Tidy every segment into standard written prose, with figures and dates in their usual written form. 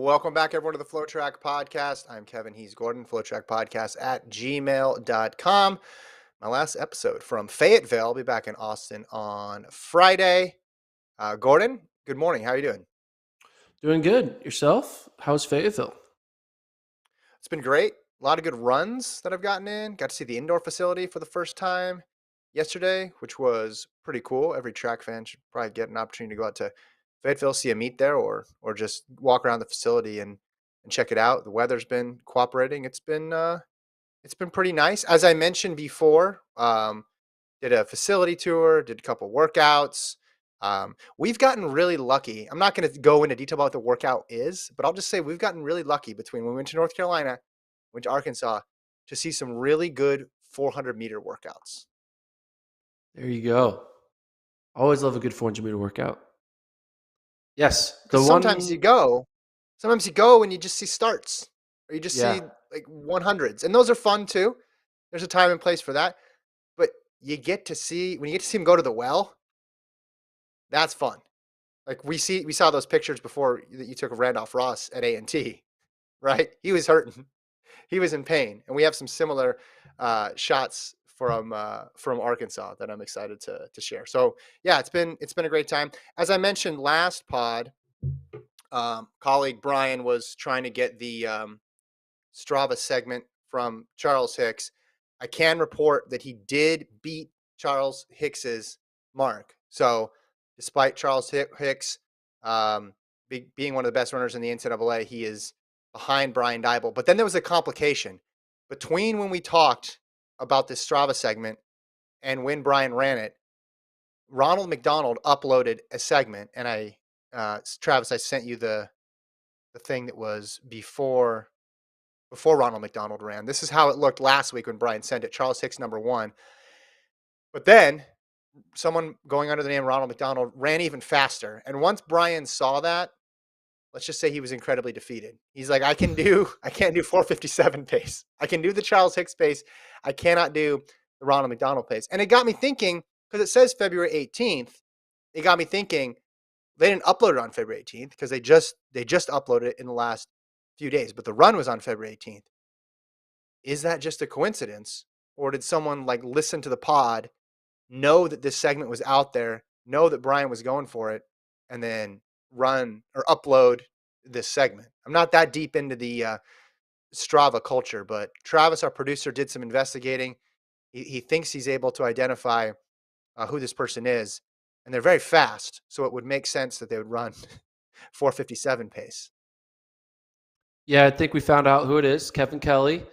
Welcome back, everyone, to the FloTrack podcast. I'm Kevin. He's Gordon. FloTrack podcast at gmail.com. My last episode from Fayetteville. I'll be back in Austin on Friday. Gordon, good morning. How are you doing? Doing good. Yourself? How's Fayetteville? It's been great. A lot of good runs that I've gotten in. Got to see the indoor facility for the first time yesterday, which was pretty cool. Every track fan should probably get an opportunity to go out to Fayetteville, see a meet there, or just walk around the facility and check it out. The weather's been cooperating. It's been pretty nice. As I mentioned before, did a facility tour, did a couple workouts. We've gotten really lucky. I'm not going to go into detail about what the workout is, but I'll just say we've gotten really lucky between when we went to North Carolina, went to Arkansas to see some really good 400-meter workouts. There you go. Always love a good 400-meter workout. Yes, the Because one. sometimes you go and you just see starts, or you just Yeah, see like 100s, and those are fun too. There's a time and place for that, but you get to see when you get to see them go to the well. That's fun. Like we saw those pictures before that you took of Randolph Ross at A&T, right? He was hurting, he was in pain, and we have some similar shots from Arkansas that I'm excited to share. So yeah, it's been a great time. As I mentioned last pod, colleague Brian was trying to get the Strava segment from Charles Hicks. I can report that he did beat Charles Hicks's mark. So, despite Charles Hicks being one of the best runners in the NCAA, he is behind Brian Dybel. But then there was a complication between when we talked about this Strava segment and when Brian ran it. Ronald McDonald uploaded a segment, and Travis, I sent you the thing that was before Ronald McDonald ran. This is how it looked last week when Brian sent it. Charles Hicks #1. But then someone going under the name Ronald McDonald ran even faster. And once Brian saw that, let's just say he was incredibly defeated. He's like, I can't do 457 pace. I can do the Charles Hicks pace. I cannot do the Ronald McDonald pace. And it got me thinking, because it says February 18th, it got me thinking they didn't upload it on February 18th because they just uploaded it in the last few days, but the run was on February 18th. Is that just a coincidence, or did someone like listen to the pod, know that this segment was out there, know that Brian was going for it, and then run or upload this segment? I'm not that deep into the Strava culture, but Travis, our producer, did some investigating. He thinks he's able to identify who this person is, and they're very fast, so it would make sense that they would run 457 pace. yeah. I think we found out who it is. Kevin Kelly.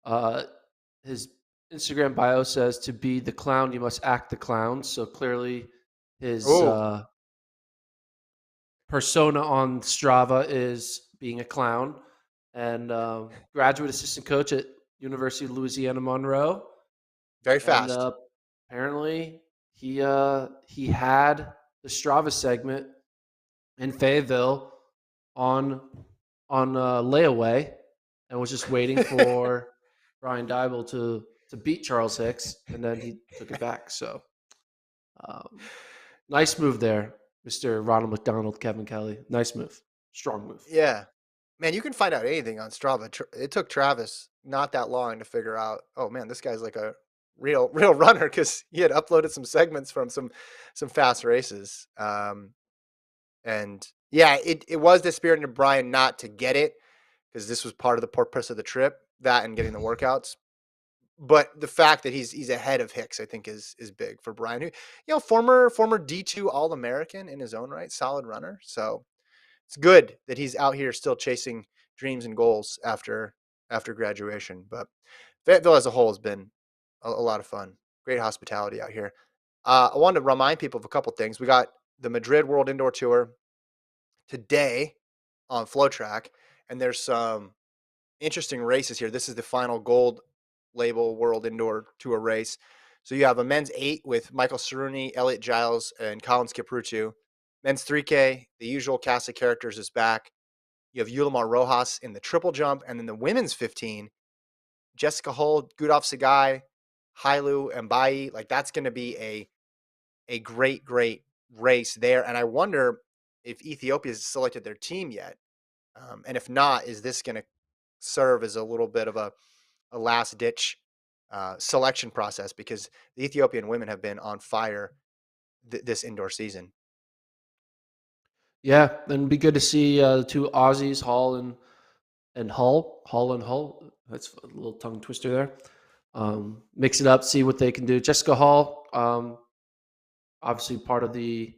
Uh, his Instagram bio says, "To be the clown, you must act the clown." So clearly, his Oh, persona on Strava is being a clown, and graduate assistant coach at University of Louisiana Monroe. very And fast. apparently, he had the Strava segment in Fayetteville on layaway, and was just waiting for Brian Dybel to beat Charles Hicks, and then he took it back. So um, nice move there, Mr. Ronald McDonald, Kevin Kelly. Nice move, strong move. Yeah. Man, you can find out anything on Strava. It took Travis not that long to figure out, oh man, this guy's like a real runner, because he had uploaded some segments from some fast races. And yeah, it was the spirit of Brian not to get it, because this was part of the purpose of the trip, that and getting the workouts. But the fact that he's ahead of Hicks, I think, is big for Brian, who, former D2 All-American in his own right, solid runner. So it's good that he's out here still chasing dreams and goals after graduation. But Fayetteville as a whole has been a lot of fun. Great hospitality out here. I wanted to remind people of a couple things. We got the Madrid World Indoor Tour today on FloTrack, and there's some interesting races here. This is the final gold label World Indoor Tour race. So you have a men's 8 with Michael Cerrone, Elliot Giles, and Colin Skiprutu. Men's 3K, the usual cast of characters is back. You have Yulimar Rojas in the triple jump, and then the women's 15, Jessica Hull, Gudaf Sagai, Hailu, and Bai. Like, that's going to be a great race there. And I wonder if Ethiopia's selected their team yet. And if not, is this going to serve as a little bit of a last ditch selection process? Because the Ethiopian women have been on fire this indoor season. Yeah, and it'd be good to see the two Aussies, Hall and Hull. That's a little tongue twister there. Mix it up, see what they can do. Jessica Hall, obviously part of the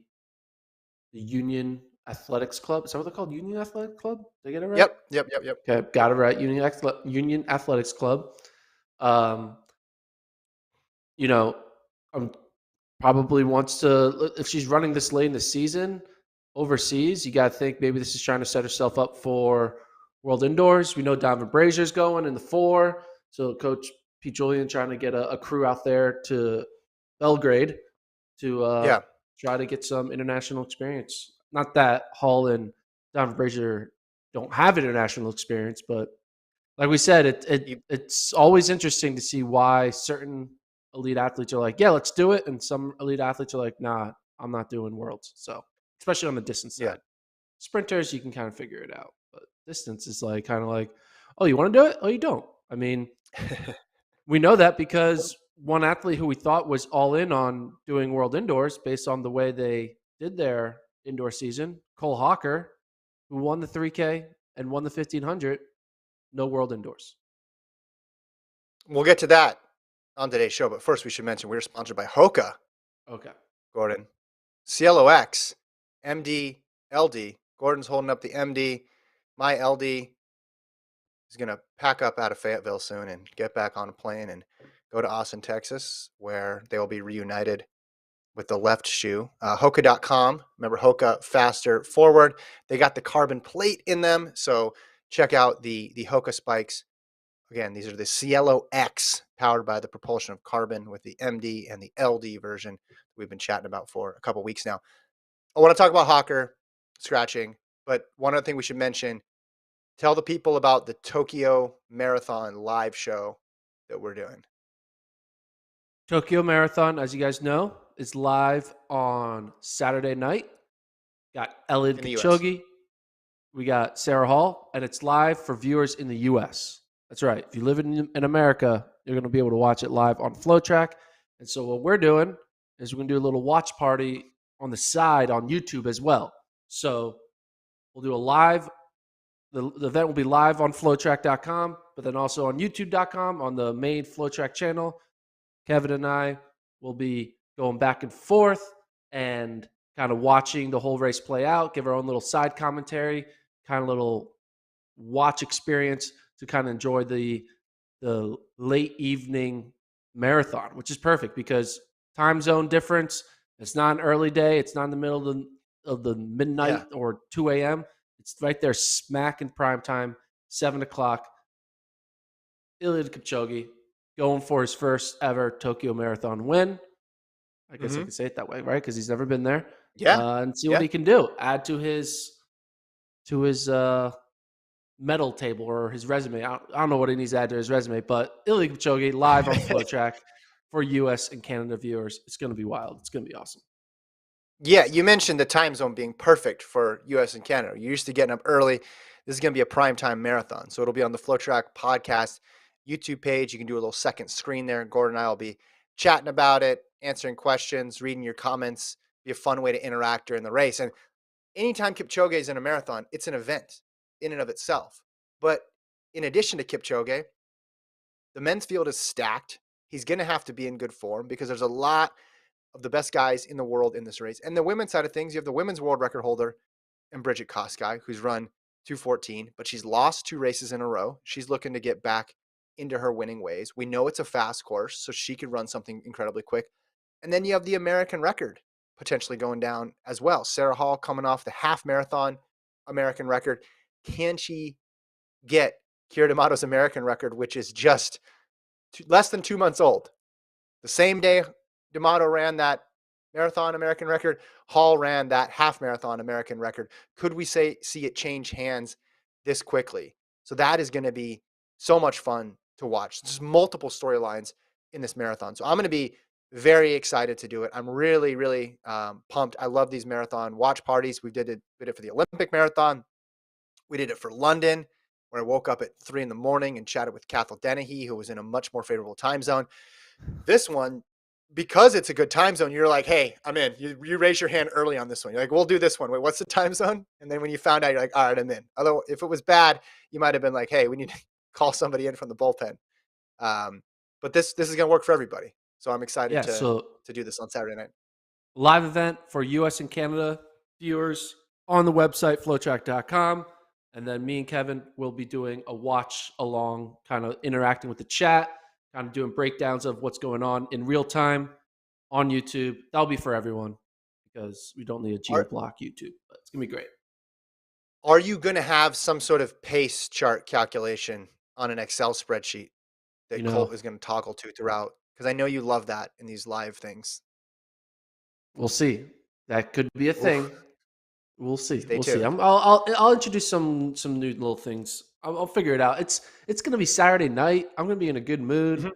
Union Athletics Club. Is that what they're called? Union Athletic Club? Did I get it right? Yep, yep, yep, yep. Okay, got it right. Union Athletics Club. Um, you know, probably wants to, if she's running this late in the season overseas, you got to think maybe this is trying to set herself up for World Indoors. We know Donovan Brazier's going in the 4. So Coach Pete Julian trying to get a crew out there to Belgrade to Yeah, try to get some international experience. Not that Hall and Donovan Brazier don't have international experience, but like we said, you, it's always interesting to see why certain elite athletes are like, yeah, let's do it, and some elite athletes are like, nah, I'm not doing worlds. So especially on the distance yeah. side, sprinters you can kind of figure it out, but distance is like kind of like, oh, you want to do it? Oh, you don't. I mean, we know that because one athlete who we thought was all in on doing world indoors based on the way they did their indoor season, Cole Hawker, who won the 3K and won the 1500, no world indoors. We'll get to that on today's show, but first we should mention we're sponsored by Hoka, Okay. Gordon. CLOX, MD, LD. Gordon's holding up the MD. My LD is going to pack up out of Fayetteville soon and get back on a plane and go to Austin, Texas, where they will be reunited with the left shoe. Hoka.com. Remember, Hoka faster forward. They got the carbon plate in them. So check out the Hoka spikes. Again, these are the Cielo X, powered by the propulsion of carbon, with the MD and the LD version we've been chatting about for a couple weeks now. I want to talk about Hawker scratching, but one other thing we should mention, tell the people about the Tokyo Marathon live show that we're doing. Tokyo Marathon, as you guys know, is live on Saturday night. Got Eliud In the US. Kipchoge. We got Sarah Hall, and it's live for viewers in the US. That's right. If you live in America, you're going to be able to watch it live on FloTrack. And so what we're doing is we're going to do a little watch party on the side on YouTube as well. So we'll do a live. The event will be live on FloTrack.com, but then also on YouTube.com on the main FloTrack channel. Kevin and I will be going back and forth and kind of watching the whole race play out, give our own little side commentary, kind of little watch experience to kind of enjoy the late evening marathon, which is perfect because time zone difference. It's not an early day. It's not in the middle of the midnight or 2 a.m. It's right there smack in prime time, 7 o'clock. Eliud Kipchoge going for his first ever Tokyo Marathon win. I guess I could say it that way, right? Because he's never been there. Yeah. And see what he can do. Add to his medal table or his resume. I don't know what he needs to add to his resume, but Eliud Kipchoge live on FloTrack for U.S. and Canada viewers. It's going to be wild. It's going to be awesome. Yeah, you mentioned the time zone being perfect for US and Canada. You're used to getting up early. This is going to be a primetime marathon. So it'll be on the FloTrack podcast YouTube page. You can do a little second screen there. Gordon and I will be chatting about it, answering questions, reading your comments. Be a fun way to interact during the race. And anytime Kipchoge is in a marathon, it's an event in and of itself. But in addition to Kipchoge, the men's field is stacked. He's going to have to be in good form because there's a lot of the best guys in the world in this race. And the women's side of things, you have the women's world record holder and Bridget Kosgei, who's run 2:14, but she's lost 2 races in a row. She's looking to get back into her winning ways. We know it's a fast course, so she could run something incredibly quick. And then you have the American record potentially going down as well. Sarah Hall coming off the half marathon American record. Can she get Keira D'Amato's American record, which is just less than 2 months old? The same day D'Amato ran that marathon American record, Hall ran that half marathon American record. Could we see it change hands this quickly? So that is going to be so much fun to watch. There's multiple storylines in this marathon. So I'm going to be very excited to do it. I'm really, really pumped. I love these marathon watch parties. We did it for the Olympic marathon. We did it for London, where I woke up at 3 in the morning and chatted with Cathal Dennehy, who was in a much more favorable time zone. This one, because it's a good time zone, you're like, hey, I'm in. You raise your hand early on this one. You're like, we'll do this one. Wait, what's the time zone? And then when you found out, you're like, all right, I'm in. Although if it was bad, you might have been like, hey, we need to call somebody in from the bullpen. But this is going to work for everybody. So I'm excited Yeah, so to do this on Saturday night. live event for US and Canada viewers on the website, FloTrack.com. And then me and Kevin will be doing a watch along, kind of interacting with the chat, kind of doing breakdowns of what's going on in real time on YouTube. That'll be for everyone because we don't need a geo Are block YouTube, but it's going to be great. are you going to have some sort of pace chart calculation on an Excel spreadsheet You that know, Colt is going to toggle to throughout? Because I know you love that in these live things. we'll see. That could be a thing. Oof, We'll see. stay We'll see. tuned. I'll introduce some new little things. I'll figure it out. It's gonna be Saturday night. I'm gonna be in a good mood. Mhm,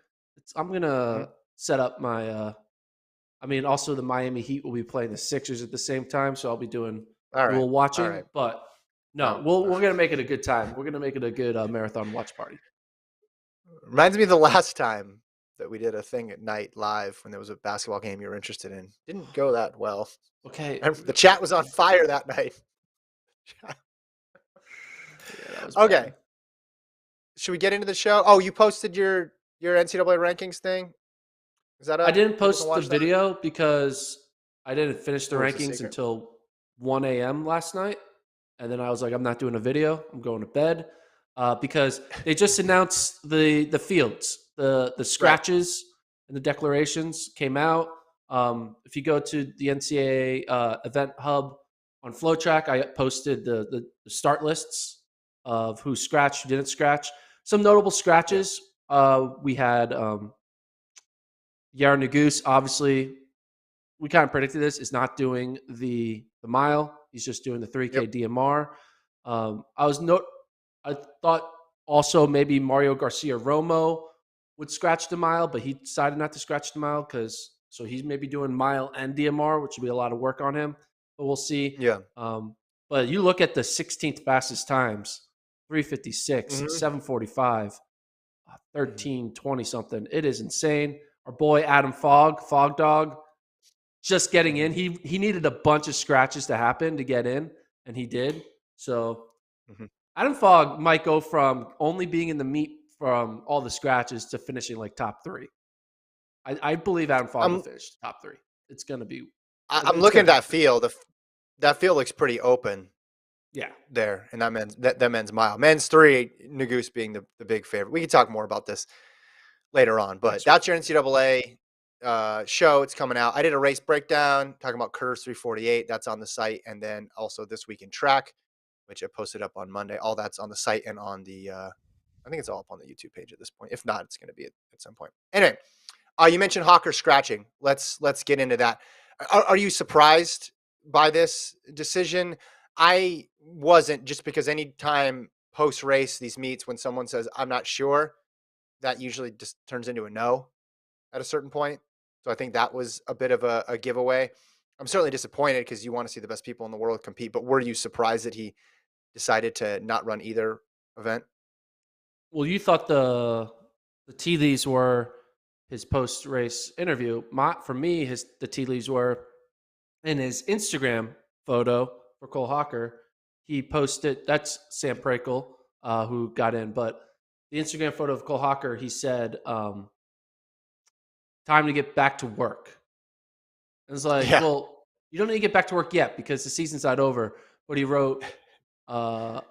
I'm mhm. gonna set up my. I mean, also the Miami Heat will be playing the Sixers at the same time, so I'll be doing All right. dual All watching. right. But no, No. we're gonna make it a good time. We're gonna make it a good marathon watch party. Reminds me of the last time that we did a thing at night live when there was a basketball game you were interested in. Didn't go that well. Okay. And the chat was on fire that night. Yeah, that was Okay. bad. Should we get into the show? Oh, you posted your NCAA rankings thing. Is that I up? didn't People can post the watch that. video because I didn't finish the Oh, it's a rankings secret. until 1 a.m. last night. And then I was like, I'm not doing a video. I'm going to bed because they just announced the fields, the Right. scratches and the declarations came out. If you go to the NCAA event hub on FloTrack, I posted the start lists of who scratched, who didn't scratch. Some notable Yeah. scratches. We had Ncaa, obviously, we kind of predicted this, is not doing the mile. He's just doing the 3K Yep. DMR. I thought also maybe Mario Garcia Romo would scratch the mile, but he decided not to scratch the mile so he's maybe doing mile and DMR, which will be a lot of work on him. But we'll see. Yeah. But you look at the 16th fastest times, 356, Hmm. 745, Hmm. 1320 something. It is insane. Our boy Adam Fog Dog, just getting Hmm. in. He needed a bunch of scratches to happen to get in, and he did. So Hmm. Adam Fogg might go from only being in the meet from all the scratches to finishing like top three. I believe Adam Fogg will I'm finish top three. It's gonna be I'm it's looking gonna at that happen. field. That field looks pretty open Yeah, there, and that men's mile. Men's three, Nagoose being the big favorite. We can talk more about this later on, but next week. that's your NCAA show. It's coming out. I did a race breakdown talking about Curves 348. That's on the site, and then also This Week in Track, which I posted up on Monday. All that's on the site and on the. I think it's all up on the YouTube page at this point. If not, it's going to be at some point. Anyway, you mentioned Hawker scratching. Let's get into that. Are you surprised by this decision? I wasn't, just because anytime post race these meets when someone says I'm not sure, that usually just turns into a no at a certain point. So I think that was a bit of a giveaway. I'm certainly disappointed because you want to see the best people in the world compete. But were you surprised that he decided to not run either event? Well, you thought the tea leaves were his post race interview. For me, the tea leaves were in his Instagram photo for Cole Hawker. He posted, that's Sam Prakel, who got in, but the Instagram photo of Cole Hawker, he said, time to get back to work. And it's like, Yeah. well, you don't need to get back to work yet because the season's not over. But uh,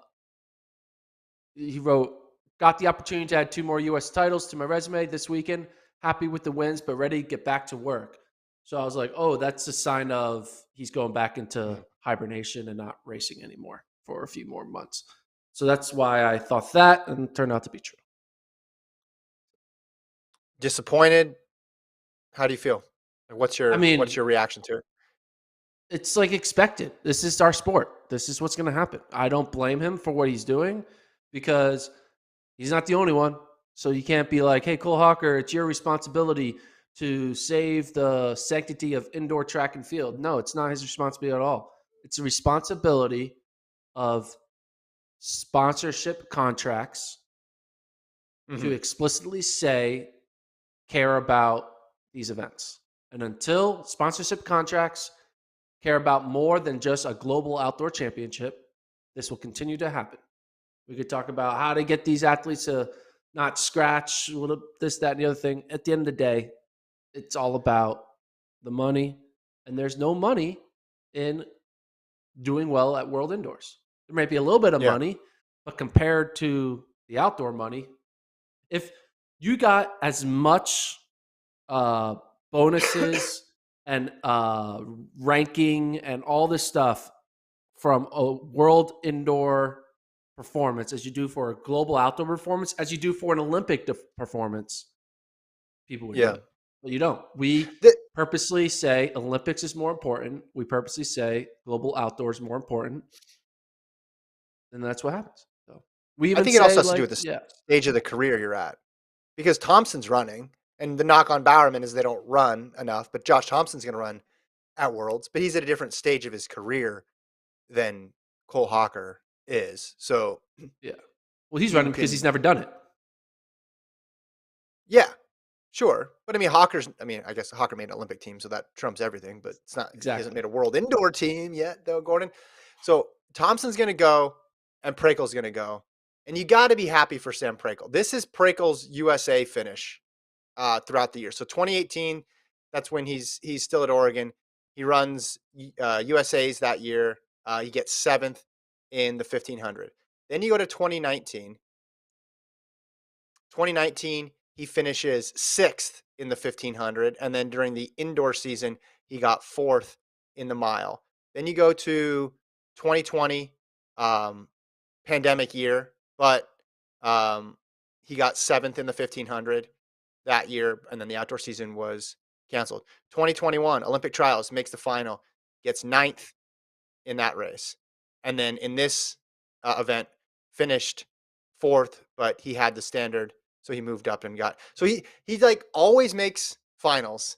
he wrote, got the opportunity to add 2 more U.S. titles to my resume this weekend. Happy with the wins, but ready to get back to work. So I was like, oh, that's a sign of he's going back into Mhm. hibernation and not racing anymore for a few more months. So that's why I thought that, and it turned out to be true. Disappointed. How do you feel? Like, I what's mean, your reaction to it? it's like expected. This is our sport. This is what's going to happen. I don't blame him for what he's doing because he's not the only one. So you can't be like, hey, Cole Hawker, it's your responsibility to save the sanctity of indoor track and field. No, it's not his responsibility at all. It's a responsibility of sponsorship contracts to Mhm. explicitly say care about these events. And until sponsorship contracts care about more than just a global outdoor championship, this will continue to happen. We could talk about how to get these athletes to not scratch this, that, and the other thing. At the end of the day, it's all about the money, and there's no money in doing well at World Indoors. There might be a little bit of Yeah. money, but compared to the outdoor money, if you got as much uh, bonuses and ranking and all this stuff from a world indoor performance as you do for a global outdoor performance, as you do for an Olympic performance, people would do Yeah. it. But you don't. We The purposely say Olympics is more important. We purposely say global outdoors is more important. And that's what happens. So we I even think it also say, has to do like, with the yeah, stage of the career you're at. Because Thompson's running, and the knock on Bowerman is they don't run enough, but Josh Thompson's gonna run at Worlds, but he's at a different stage of his career than Cole Hawker is. So yeah. Well, he's you running because he's can never done it. yeah, sure. But I mean I guess Hawker made an Olympic team, so that trumps everything, but it's not he hasn't Exactly. made a world indoor team yet though, Gordon. So Thompson's gonna go and Prakel's gonna go. And you gotta be happy for Sam Prakel. This is Prakel's USA finish throughout the year. So 2018, that's when he's still at Oregon. He runs USA's that year. He gets seventh in the 1500. Then you go to 2019. 2019, he finishes sixth in the 1500, and then during the indoor season, he got fourth in the mile. Then you go to 2020, um, pandemic year, but um, he got seventh in the 1500 that year, and then the outdoor season was canceled. 2021 Olympic trials, makes the final, gets ninth in that race, and then in this event finished fourth, but he had the standard, so he moved up and got. So he like always makes finals.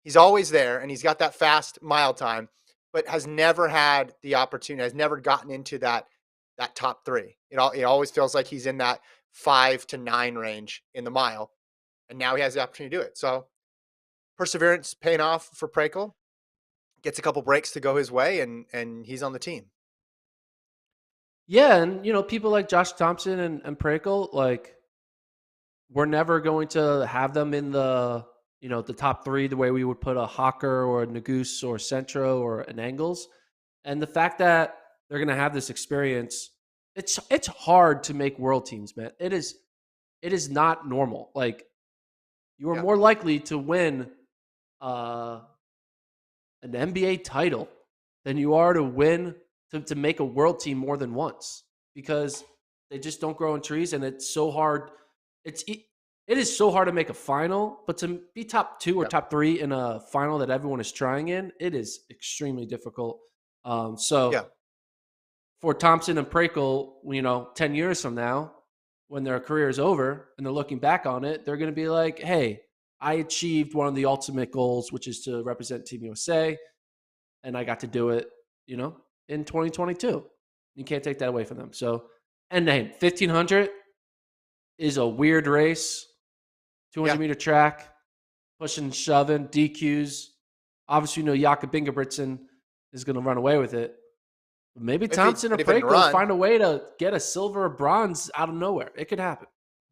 He's always there, and he's got that fast mile time, but has never had the opportunity. Has never gotten into that top three. It always feels like he's in that 5 to 9 range in the mile, and now he has the opportunity to do it. So perseverance paying off for Prakel. Gets a couple breaks to go his way, and he's on the team. Yeah, and people like Josh Thompson and Prakel, like, we're never going to have them in the top three the way we would put a Hawker or a Nagoose or Centro or an Angles. And the fact that they're going to have this experience, it's hard to make world teams, man. It is not normal. Like, you are Yeah, more likely to win uh, an NBA title than you are to win to make a world team more than once, because they just don't grow in trees, and it's so hard. It is so hard to make a final, but to be top two or yeah, top three in a final that everyone is trying in, it is extremely difficult. So yeah. for Thompson and Prakel, 10 years from now, when their career is over and they're looking back on it, they're going to be like, hey, I achieved one of the ultimate goals, which is to represent Team USA, and I got to do it, in 2022. You can't take that away from them. So, and then 1500 is a weird race, 200 Yeah. meter track, pushing, shoving, DQs. Obviously, Jakob Ingebrigtsen is going to run away with it. But maybe Thompson or But if it didn't Prakel run, find a way to get a silver or bronze out of nowhere. It could happen.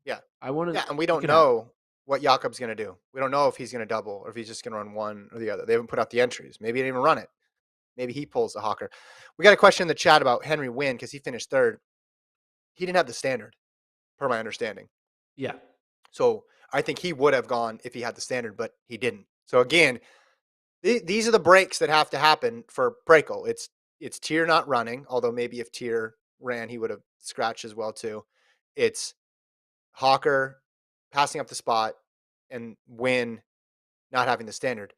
yeah, I want to. yeah. And we It don't could happen. know what Jakob's going to do. We don't know if he's going to double or if he's just going to run one or the other. They haven't put out the entries. Maybe he didn't even run it. Maybe he pulls the Hawker. We got a question in the chat about Henry Wynn because he finished third. He didn't have the standard, per my understanding. Yeah. So I think he would have gone if he had the standard, but he didn't. So again, these are the breaks that have to happen for Prakel. It's Tier not running, although maybe if Tier ran, he would have scratched as well too. It's Hawker passing up the spot and Win not having the standard.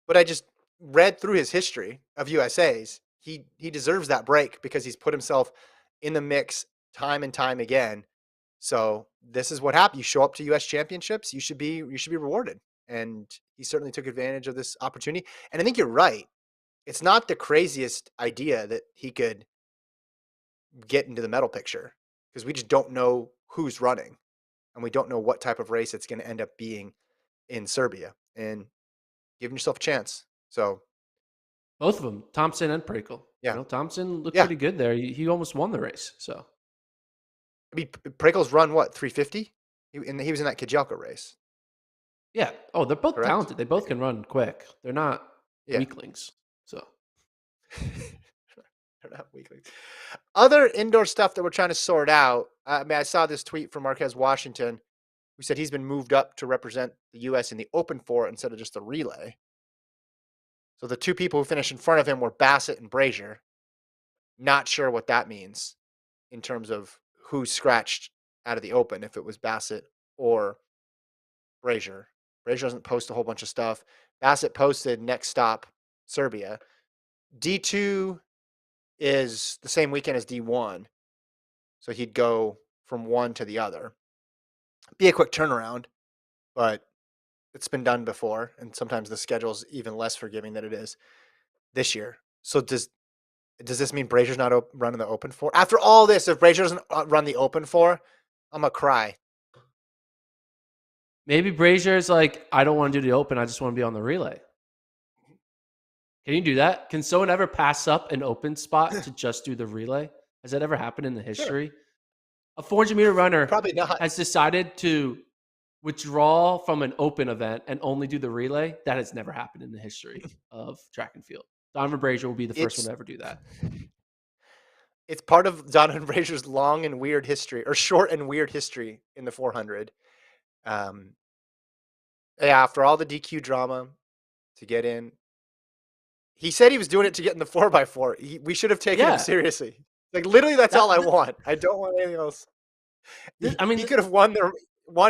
But I just read through his history of USA's. He deserves that break because he's put himself in the mix time and time again. So this is what happened. You show up to US championships, you should be rewarded. And he certainly took advantage of this opportunity. And I think you're right. It's not the craziest idea that he could get into the medal picture because we just don't know who's running and we don't know what type of race it's going to end up being in Serbia and giving yourself a chance. So, Both of them, Thompson and Prakel. yeah. Thompson looked Yeah. pretty good there. He almost won the race. So I mean, Prekel's run what, 350? He was in that Kajelka race, yeah. Oh, they're both correct? talented. They both can run quick. They're not Yeah. weaklings. So They're not weaklings. Other indoor stuff that we're trying to sort out. I mean, I saw this tweet from Marquez Washington, who said he's been moved up to represent the U.S. in the Open Four instead of just the relay. So the two people who finished in front of him were Bassett and Brazier. Not sure what that means in terms of who scratched out of the Open, if it was Bassett or Brazier. Brazier doesn't post a whole bunch of stuff. Bassett posted next stop, Serbia. D2 is the same weekend as D1. So he'd go from one to the other. Be a quick turnaround, but it's been done before. And sometimes the schedule's even less forgiving than it is this year. So does this mean Brazier's not running the Open Four? After all this, if Brazier doesn't run the Open Four, I'm going to cry. maybe Brazier's like, I don't want to do the Open. I just want to be on the relay. Can you do that? Can someone ever pass up an open spot to just do the relay? Has that ever happened in the Sure. history? A 400-meter runner Probably not. has decided to withdraw from an open event and only do the relay. That has never happened in the history of track and field. Donovan Brazier will be the first one to ever do that. It's part of Donovan Brazier's long and weird history, or short and weird history in the 400. Yeah, after all the DQ drama to get in, he said he was doing it to get in the 4x4. We should have taken him Yeah. seriously. Like literally, that's all I want. I don't want anything else. I mean, he could have won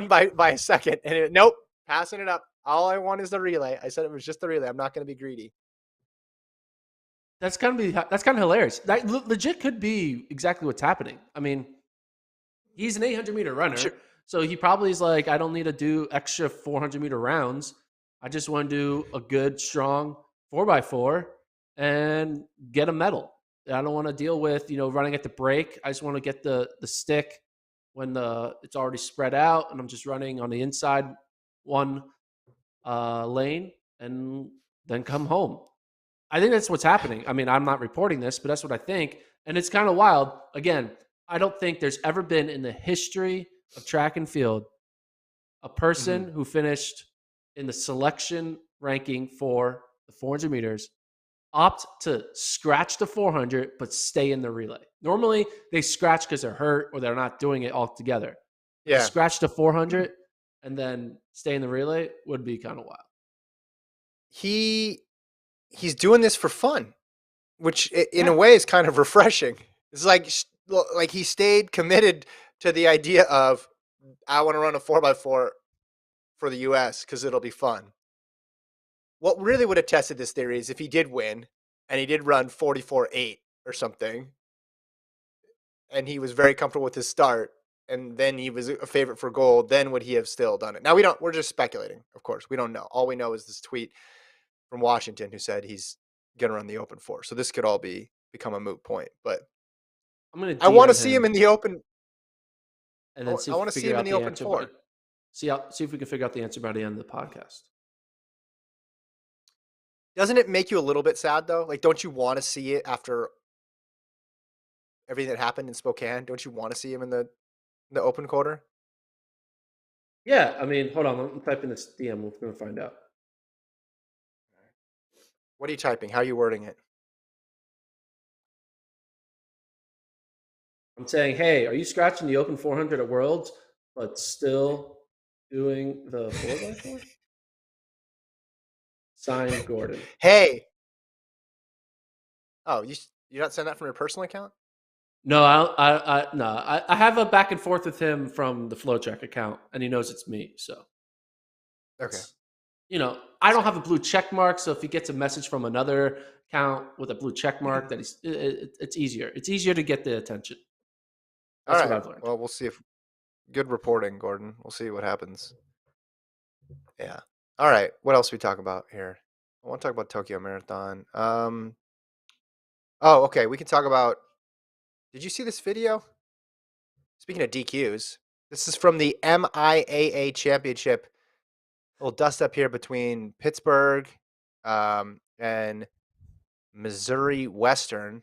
by a second, and nope, passing it up. All I want is the relay. I said it was just the relay. I'm not going to be greedy. that's kind of hilarious. That legit could be exactly what's happening. I mean, he's an 800-meter runner, Sure. so he probably is like, I don't need to do extra 400-meter rounds. I just want to do a good, strong 4x4 and get a medal. I don't want to deal with running at the break. I just want to get the stick when it's already spread out, and I'm just running on the inside one lane and then come home. I think that's what's happening. I mean, I'm not reporting this, but that's what I think. And it's kind of wild. Again, I don't think there's ever been in the history of track and field a person who finished in the selection ranking for the 400 meters opt to scratch the 400 but stay in the relay. Normally, they scratch because they're hurt or they're not doing it all together. Yeah. To scratch the 400 and then stay in the relay would be kind of wild. He's doing this for fun, which in a way is kind of refreshing. It's like he stayed committed to the idea of, I want to run a 4x4 for the US because it'll be fun. What really would have tested this theory is if he did win and he did run 44.8 or something, and he was very comfortable with his start, and then he was a favorite for gold, then would he have still done it? Now we're just speculating, of course. We don't know. All we know is this tweet from Washington who said he's going to run the Open Four. So this could all become a moot point, but I want to see him in the Open. And then I want to see him in the Open Four. See if we can figure out the answer by the end of the podcast. Doesn't it make you a little bit sad though? Like, don't you want to see it after everything that happened in Spokane? Don't you want to see him in the Open quarter? Yeah, I mean, hold on. I'm typing this DM. We're going to find out. What are you typing? How are you wording it? I'm saying, hey, are you scratching the Open 400 at Worlds, but still doing the 4x4? Signed, Gordon. Hey. Oh, you're not sending that from your personal account? No, I have a back and forth with him from the FloTrack account, and he knows it's me. So, okay. I don't have a blue check mark, so if he gets a message from another account with a blue check mark, that it's easier. It's easier to get the attention. That's what I've learned. Well, we'll see if good reporting, Gordon. We'll see what happens. Yeah. All right. What else we talk about here? I want to talk about Tokyo Marathon. Oh, okay. We can talk about Did you see this video? Speaking of DQs, this is from the MIAA Championship. A little dust up here between Pittsburgh and Missouri Western.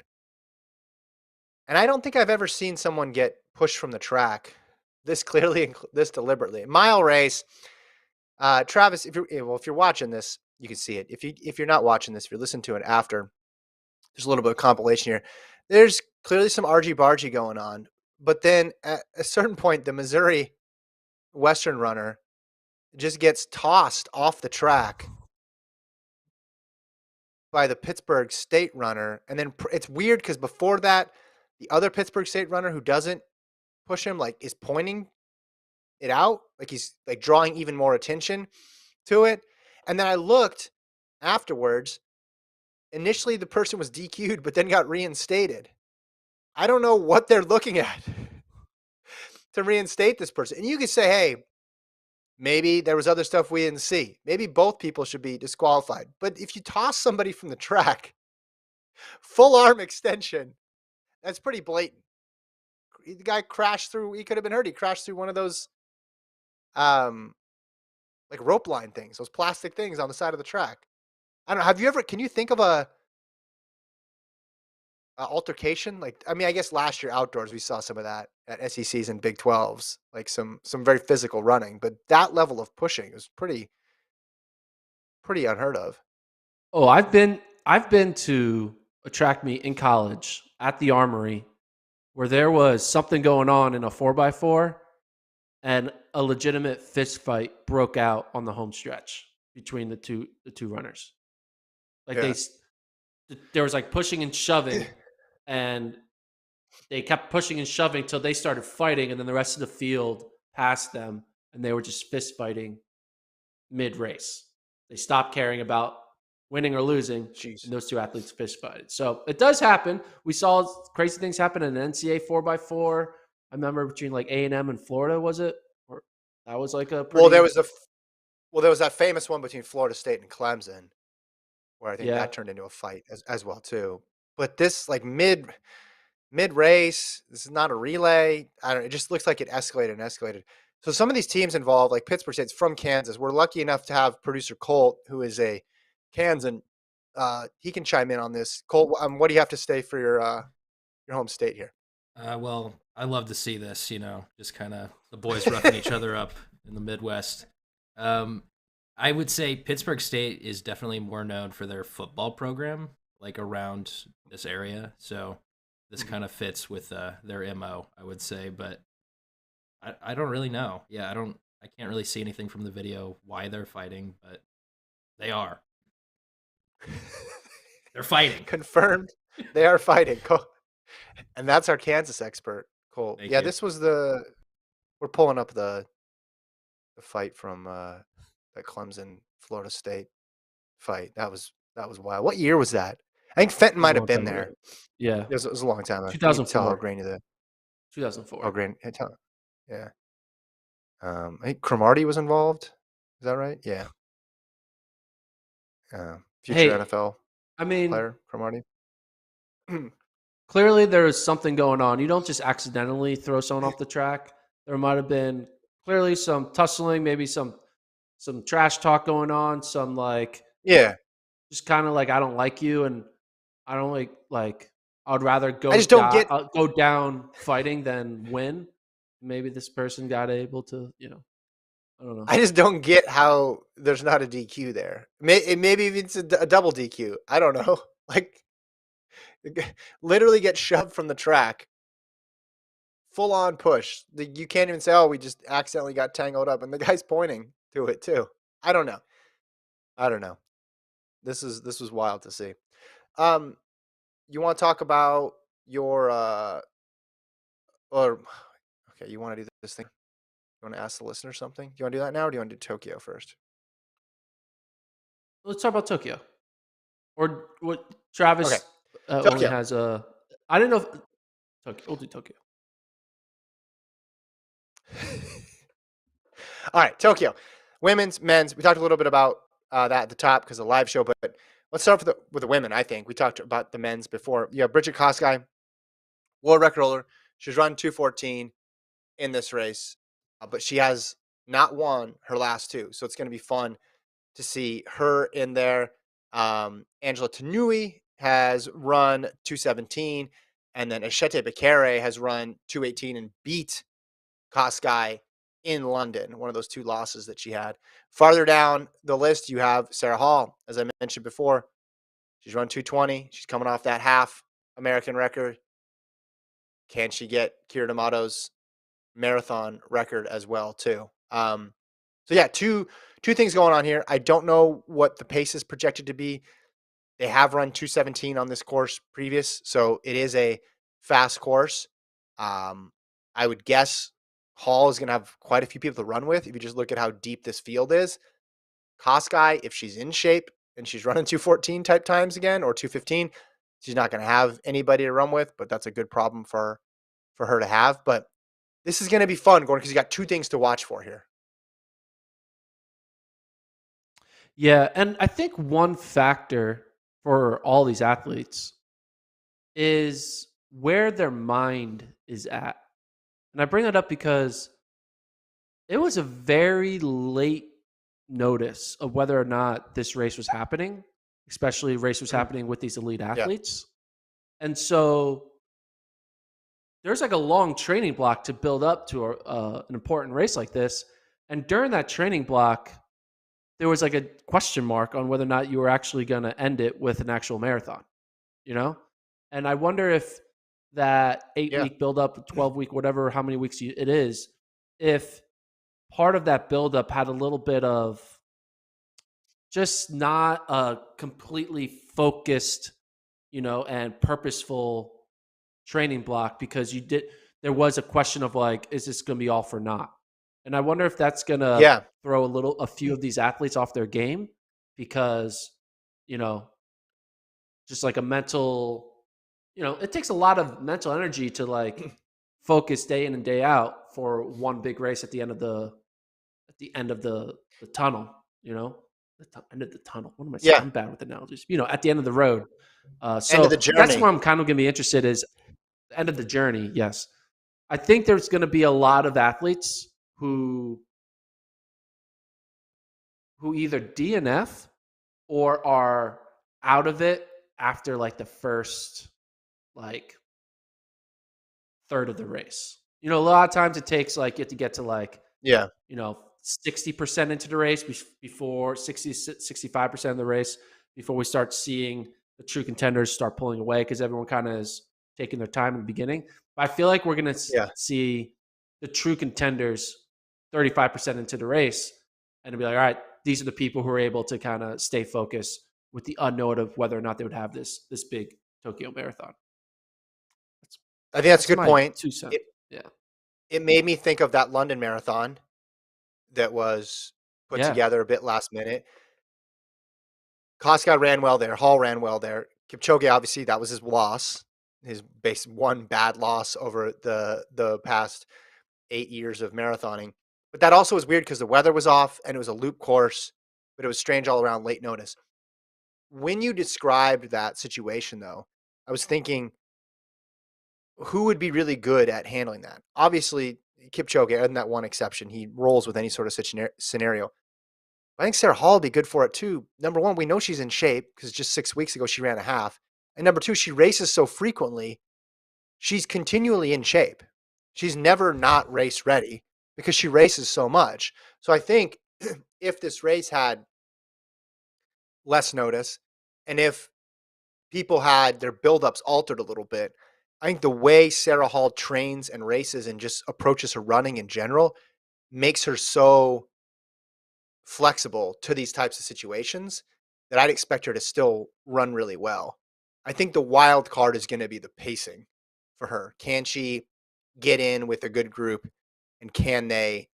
And I don't think I've ever seen someone get pushed from the track this clearly and this deliberately. Mile race. Travis, if you're watching this, you can see it. If you're not watching this, if you're listening to it after, there's a little bit of compilation here. There's clearly some argy bargy going on, but then at a certain point, the Missouri Western runner just gets tossed off the track by the Pittsburgh State runner, and then it's weird because before that, the other Pittsburgh State runner who doesn't push him is pointing it out, like he's like drawing even more attention to it. And then I looked afterwards. Initially, the person was DQ'd, but then got reinstated. I don't know what they're looking at to reinstate this person. And you could say, hey, maybe there was other stuff we didn't see. Maybe both people should be disqualified. But if you toss somebody from the track, full arm extension, that's pretty blatant. The guy crashed through, he could have been hurt. He crashed through one of those like rope line things, those plastic things on the side of the track. I don't know. Can you think of a altercation? I guess last year outdoors, we saw some of that at SECs and Big 12s, like some very physical running, but that level of pushing is pretty unheard of. Oh, I've been to a track meet in college at the Armory where there was something going on in a 4x4 and a legitimate fist fight broke out on the home stretch between the two runners. Like Yeah. there was like pushing and shoving, and they kept pushing and shoving till they started fighting, and then the rest of the field passed them, and they were just fist fighting mid race. They stopped caring about winning or losing, Jeez. and those two athletes fist fighted. So it does happen. We saw crazy things happen in an NCAA 4x4. I remember between like A&M and Florida, was it? Or that was like a pretty... Well, there was that famous one between Florida State and Clemson, where I think that turned into a fight as well too. But this mid race, this is not a relay. I don't know. It just looks like it escalated and escalated. So some of these teams involved, like Pittsburgh State's from Kansas. We're lucky enough to have producer Colt, who is a Kansan. He can chime in on this. Colt, what do you have to say for your home state here? Well, I love to see this, just kind of the boys roughing each other up in the Midwest. I would say Pittsburgh State is definitely more known for their football program, like around this area. So this kind of fits with their MO, I would say. But I don't really know. Yeah, I can't really see anything from the video why they're fighting, but they are. They're fighting. Confirmed. They are fighting. And that's our Kansas expert, Cole. Thank yeah, you. this was we're pulling up the fight from that Clemson Florida State fight. That was wild. What year was that? I think Fenton might have been there. Yeah. It was a long time ago. 2004. You can tell how grainy 2004. How grainy. Yeah. I think Cromartie was involved. Is that right? Yeah. Future NFL player, Cromartie. Clearly there is something going on. You don't just accidentally throw someone off the track. There might have been clearly some tussling, maybe some trash talk going on, some just kind of like, I don't like you, and I don't like I would rather go down fighting than win. Maybe this person got able to, I don't know. I just don't get how there's not a DQ there. Maybe it's a double DQ. I don't know. Literally get shoved from the track. Full on push. You can't even say, oh, we just accidentally got tangled up. And the guy's pointing to it too. I don't know. This was wild to see. You want to talk about your you want to do this thing? You want to ask the listener something? Do you want to do that now, or do you want to do Tokyo first? Let's talk about Tokyo. Or what Travis Okay. only has a... I didn't know if... Tokyo. We'll do Tokyo. All right, Tokyo. Women's, men's. We talked a little bit about that at the top because of the live show, but let's start with the women, I think. We talked about the men's before. You have Bridget Kosgei world record holder. She's run 2:14 in this race, but she has not won her last two. So it's going to be fun to see her in there. Angela Tanui has run 2:17, and then Ashete Bakare has run 2:18 and beat Kosgei in London, one of those two losses that she had. Farther down the list, you have Sarah Hall, as I mentioned before. She's run 2:20. She's coming off that half American record. Can she get Kira D'Amato's marathon record as well, too? So yeah, two things going on here. I don't know what the pace is projected to be. They have run 2:17 on this course previous, so it is a fast course. I would guess Hall is going to have quite a few people to run with if you just look at how deep this field is. Kosgei, if she's in shape and she's running 2:14 type times again or 2:15, she's not going to have anybody to run with, but that's a good problem for her to have. But this is going to be fun, Gordon, because you got two things to watch for here. Yeah, and I think one factor for all these athletes is where their mind is at. And I bring that up because it was a very late notice of whether or not this race was happening, especially race was happening with these elite athletes. And so there's like a long training block to build up to an important race like this. And during that training block, there was like a question mark on whether or not you were actually going to end it with an actual marathon, you know? And I wonder if that 8-week buildup, 12-week, whatever, how many weeks it is, if part of that buildup had a little bit of just not a completely focused, and purposeful training block because there was a question of like, is this going to be all for naught? And I wonder if that's going to throw a few of these athletes off their game because, just like a mental, it takes a lot of mental energy to like focus day in and day out for one big race at the end of the tunnel, end of the tunnel. What am I saying? I'm bad with analogies. At the end of the road. So end of the journey. That's where I'm kind of going to be interested is the end of the journey. Yes. I think there's going to be a lot of athletes who either DNF or are out of it after like the first like third of the race. A lot of times it takes like you have to get to like 60% into the race before 65% of the race before we start seeing the true contenders start pulling away because everyone kind of is taking their time in the beginning. But I feel like we're going to see the true contenders 35% into the race and it'll be like, all right, these are the people who are able to kind of stay focused with the unknown of whether or not they would have this big Tokyo Marathon. I think that's a good point. 2 cents. It made me think of that London Marathon that was put together a bit last minute. Kosgei ran well there. Hall ran well there. Kipchoge, obviously, that was his loss. His base one bad loss over the past 8 years of marathoning. But that also was weird because the weather was off and it was a loop course, but it was strange all around late notice. When you described that situation, though, I was thinking, who would be really good at handling that? Obviously, Kipchoge, and that one exception, he rolls with any sort of scenario. I think Sarah Hall would be good for it too. Number one, we know she's in shape because just 6 weeks ago she ran a half. And number two, she races so frequently, she's continually in shape. She's never not race ready because she races so much. So I think if this race had less notice and if people had their buildups altered a little bit, I think the way Sarah Hall trains and races and just approaches her running in general makes her so flexible to these types of situations that I'd expect her to still run really well. I think the wild card is going to be the pacing for her. Can she get in with a good group and can they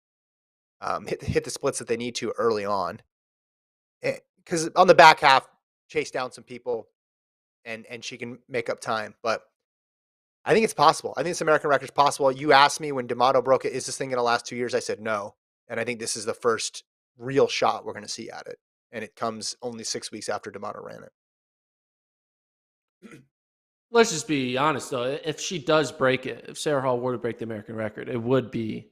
hit the splits that they need to early on? Because on the back half, chase down some people and she can make up time. But I think it's possible. I think this American record is possible. You asked me when D'Amato broke it, is this thing going to last 2 years? I said no. And I think this is the first real shot we're going to see at it. And it comes only 6 weeks after D'Amato ran it. let's just be honest though. If she does break it, if Sarah Hall were to break the American record, it would be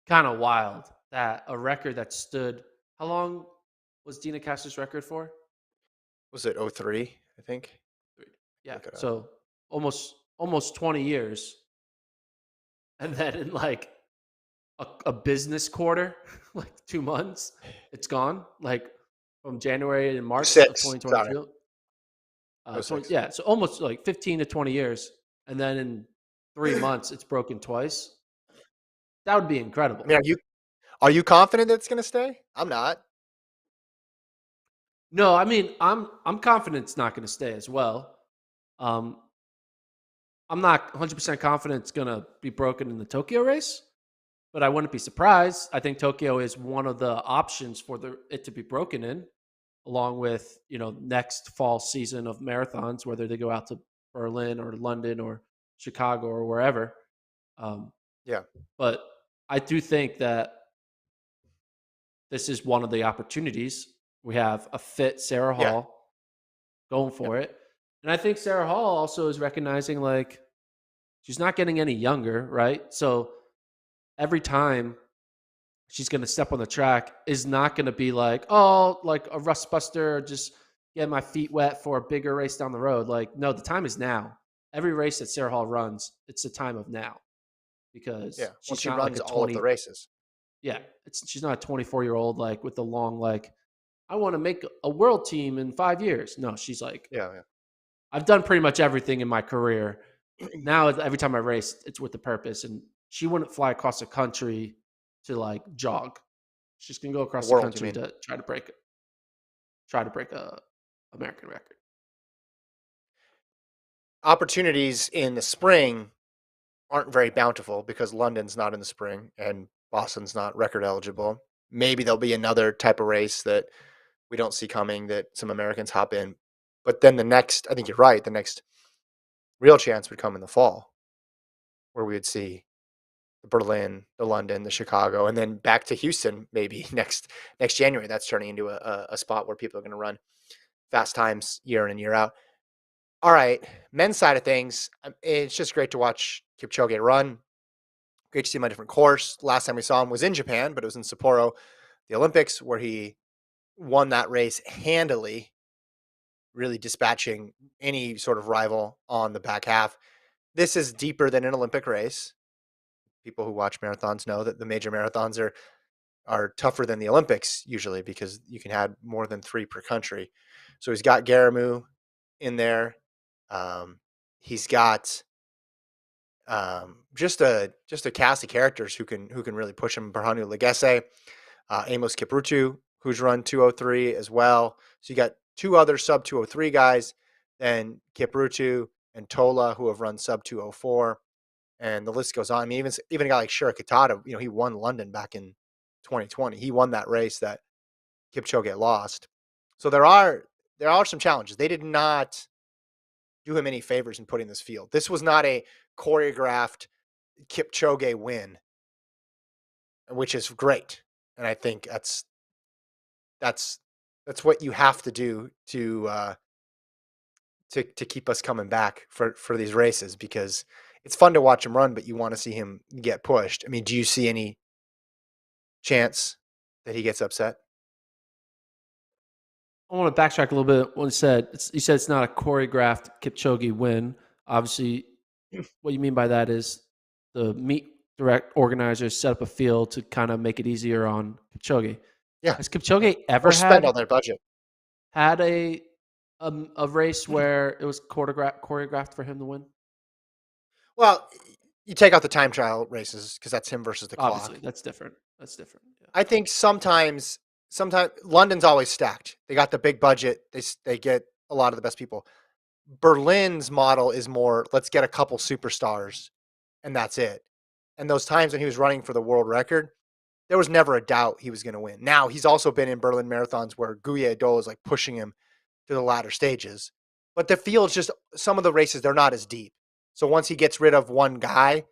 kind of wild that a record that stood. How long was Dina Caster's record for? Was it 03, I think? Yeah, Look it up. so almost 20 years, and then in like a business quarter, like 2 months, it's gone. Like from January and March of 6, sorry. 2022. 06. Yeah, so almost like 15 to 20 years, and then in 3 months it's broken twice. That would be incredible. I mean, are you confident that it's going to stay? I'm not. No, I mean I'm confident it's not going to stay as well. Um, I'm not 100% confident it's going to be broken in the Tokyo race, but I wouldn't be surprised. I think Tokyo is one of the options for it to be broken in, along with next fall season of marathons, whether they go out to Berlin or London or Chicago or wherever. Yeah. But I do think that this is one of the opportunities. We have a fit Sarah Yeah. Hall going for it. And I think Sarah Hall also is recognizing like she's not getting any younger, right? So every time she's going to step on the track is not going to be like, oh, like a rust buster, just get my feet wet for a bigger race down the road. Like, no, the time is now. Every race that Sarah Hall runs, it's the time of now because Yeah. Once she's she not like runs a all of 20. the races. Yeah, she's not a 24-year-old like with the long like I want to make a world team in 5 years. No, she's like Yeah. I've done pretty much everything in my career. Now every time I race, it's with a purpose. And she wouldn't fly across the country to like jog. She's gonna go The across the world, you country mean? to try to break a American record. Opportunities in the spring aren't very bountiful because London's not in the spring and Boston's not record eligible. Maybe there'll be another type of race that we don't see coming that some Americans hop in. But then I think you're right, the next real chance would come in the fall where we would see the Berlin, the London, the Chicago, and then back to Houston maybe next January. That's turning into a spot where people are going to run fast times year in and year out. All right, men's side of things, it's just great to watch Kipchoge run. Great to see him on a different course. Last time we saw him was in Japan, but it was in Sapporo, the Olympics, where he won that race handily, really dispatching any sort of rival on the back half. This is deeper than an Olympic race. People who watch marathons know that the major marathons are tougher than the Olympics usually because you can have more than 3 per country. So he's got Garamu in there. He's got just a cast of characters who can really push him. Berhanu Legesse, Amos Kiprutu, who's run 203 as well. So you got 2 other sub 203 guys, then Kiprutu and Tola who have run sub 204, and the list goes on. I mean, even a guy like Shira Kitata, he won London back in 2020. He won that race that Kipchoge lost. So there are some challenges. They did not do him any favors in putting this field. This was not a choreographed Kipchoge win, which is great. And I think that's what you have to do to keep us coming back for these races, because it's fun to watch him run, but you want to see him get pushed. I mean, do you see any chance that he gets upset? I want to backtrack a little bit. When you said it's not a choreographed Kipchoge win. Obviously, what you mean by that is the meet direct organizers set up a field to kind of make it easier on Kipchoge. Yeah. Has Kipchoge Or ever spend all their budget? had a race where it was choreographed for him to win? Well, you take out the time trial races because that's him versus the Obviously, clock. that's different. That's different. Yeah. I think sometimes London's always stacked. They got the big budget. They get a lot of the best people. Berlin's model is more, let's get a couple superstars and that's it. And those times when he was running for the world record, there was never a doubt he was going to win. Now, he's also been in Berlin marathons where Guye Dole is like pushing him to the latter stages. But the field's just, some of the races, they're not as deep. So once he gets rid of one guy,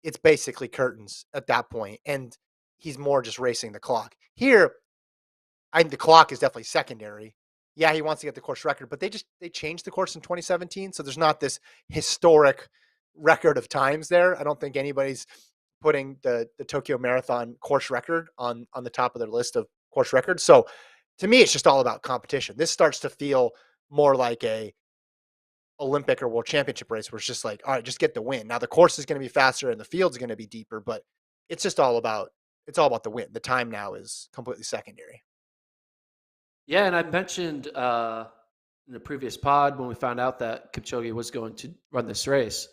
it's basically curtains at that point. And he's more just racing the clock. Here, I think the clock is definitely secondary. Yeah, he wants to get the course record, but they changed the course in 2017, so there's not this historic record of times there. I don't think anybody's putting the Tokyo Marathon course record on the top of their list of course records. So to me, it's just all about competition. This starts to feel more like a Olympic or World Championship race where it's just like, all right, just get the win. Now the course is going to be faster and the field's going to be deeper, but it's all about the win. The time now is completely secondary. Yeah, and I mentioned in the previous pod when we found out that Kipchoge was going to run this race.